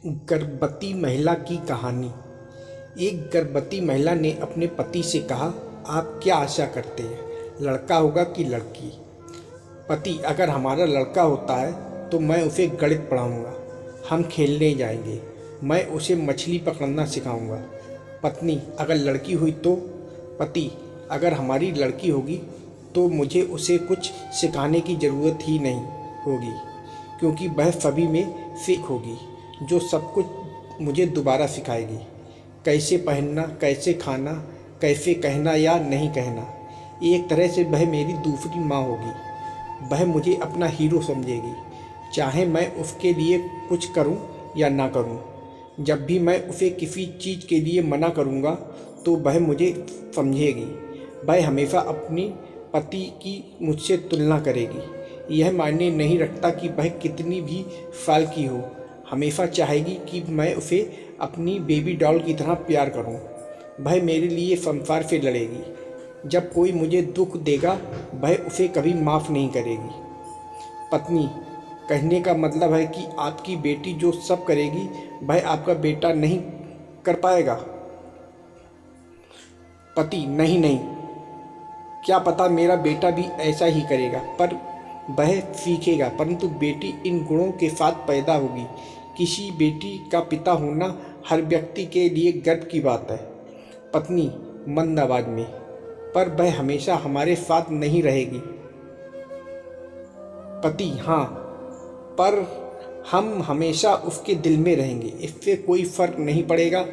गर्भवती महिला की कहानी। एक गर्भवती महिला ने अपने पति से कहा, आप क्या आशा करते हैं, लड़का होगा कि लड़की? पति, अगर हमारा लड़का होता है तो मैं उसे गणित पढ़ाऊंगा, हम खेलने जाएंगे, मैं उसे मछली पकड़ना सिखाऊंगा। पत्नी, अगर लड़की हुई तो? पति, अगर हमारी लड़की होगी तो मुझे उसे कुछ सिखाने की ज़रूरत ही नहीं होगी, क्योंकि वह सभी में से होगी जो सब कुछ मुझे दोबारा सिखाएगी। कैसे पहनना, कैसे खाना, कैसे कहना या नहीं कहना। एक तरह से वह मेरी दूसरी माँ होगी। वह मुझे अपना हीरो समझेगी, चाहे मैं उसके लिए कुछ करूं या ना करूं। जब भी मैं उसे किसी चीज़ के लिए मना करूंगा तो वह मुझे समझेगी। वह हमेशा अपनी पति की मुझसे तुलना करेगी। यह मायने नहीं रखता कि वह कितनी भी साल की हो, हमेशा चाहेगी कि मैं उसे अपनी बेबी डॉल की तरह प्यार करूं। वह मेरे लिए संसार से लड़ेगी। जब कोई मुझे दुख देगा वह उसे कभी माफ़ नहीं करेगी। पत्नी, कहने का मतलब है कि आपकी बेटी जो सब करेगी वह आपका बेटा नहीं कर पाएगा? पति, नहीं नहीं, क्या पता मेरा बेटा भी ऐसा ही करेगा, पर वह सीखेगा। परंतु बेटी इन गुणों के साथ पैदा होगी। किसी बेटी का पिता होना हर व्यक्ति के लिए गर्व की बात है। पत्नी मंद आवाज में, पर वह हमेशा हमारे साथ नहीं रहेगी। पति, हाँ, पर हम हमेशा उसके दिल में रहेंगे। इससे कोई फर्क नहीं पड़ेगा,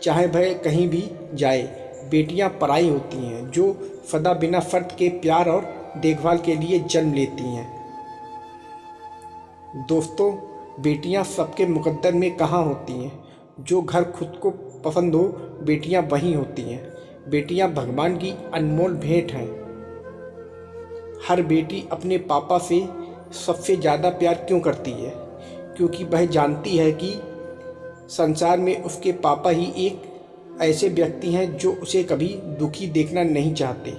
चाहे वह कहीं भी जाए। बेटियां पराई होती हैं जो सदा बिना शर्त के प्यार और देखभाल के लिए जन्म लेती हैं। दोस्तों, बेटियां सबके मुकद्दर में कहाँ होती हैं? जो घर खुद को पसंद हो, बेटियां वहीं होती हैं। बेटियां भगवान की अनमोल भेंट हैं। हर बेटी अपने पापा से सबसे ज़्यादा प्यार क्यों करती है? क्योंकि वह जानती है कि संसार में उसके पापा ही एक ऐसे व्यक्ति हैं जो उसे कभी दुखी देखना नहीं चाहते।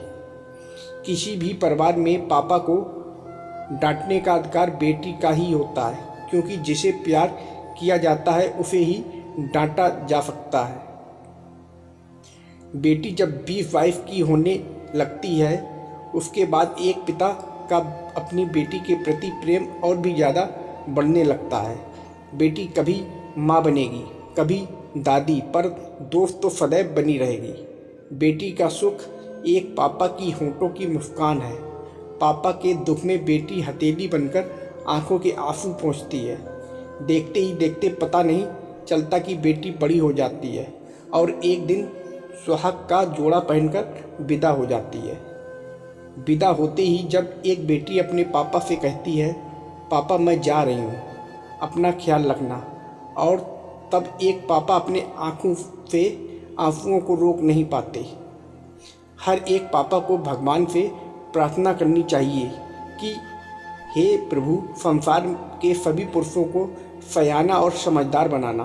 किसी भी परिवार में पापा को डांटने का अधिकार बेटी का ही होता है, क्योंकि जिसे प्यार किया जाता है उसे ही डांटा जा सकता है। बेटी जब 20-22 की होने लगती है, उसके बाद एक पिता का अपनी बेटी के प्रति प्रेम और भी ज़्यादा बढ़ने लगता है। बेटी कभी माँ बनेगी, कभी दादी, पर दोस्त तो सदैव बनी रहेगी। बेटी का सुख एक पापा की होंठों की मुस्कान है। पापा के दुख में बेटी हथेली बनकर आंखों के आंसू पोंछती है। देखते ही देखते पता नहीं चलता कि बेटी बड़ी हो जाती है और एक दिन सुहाग का जोड़ा पहनकर विदा हो जाती है। विदा होते ही जब एक बेटी अपने पापा से कहती है, पापा मैं जा रही हूँ, अपना ख्याल रखना, और तब एक पापा अपने आँखों से आंसुओं को रोक नहीं पाते। हर एक पापा को भगवान से प्रार्थना करनी चाहिए कि हे प्रभु, संसार के सभी पुरुषों को सयाना और समझदार बनाना,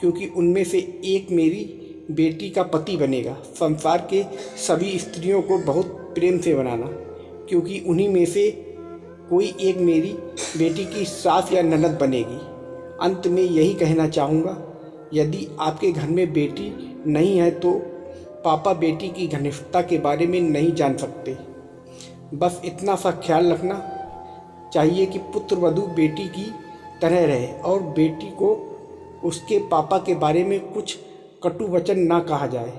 क्योंकि उनमें से एक मेरी बेटी का पति बनेगा। संसार के सभी स्त्रियों को बहुत प्रेम से बनाना, क्योंकि उन्हीं में से कोई एक मेरी बेटी की सास या ननद बनेगी। अंत में यही कहना चाहूँगा, यदि आपके घर में बेटी नहीं है तो पापा बेटी की घनिष्ठता के बारे में नहीं जान सकते। बस इतना सा ख्याल रखना चाहिए कि पुत्र वधू बेटी की तरह रहे और बेटी को उसके पापा के बारे में कुछ कटु वचन ना कहा जाए,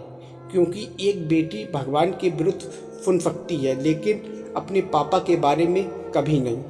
क्योंकि एक बेटी भगवान के विरुद्ध सुन सकती है लेकिन अपने पापा के बारे में कभी नहीं।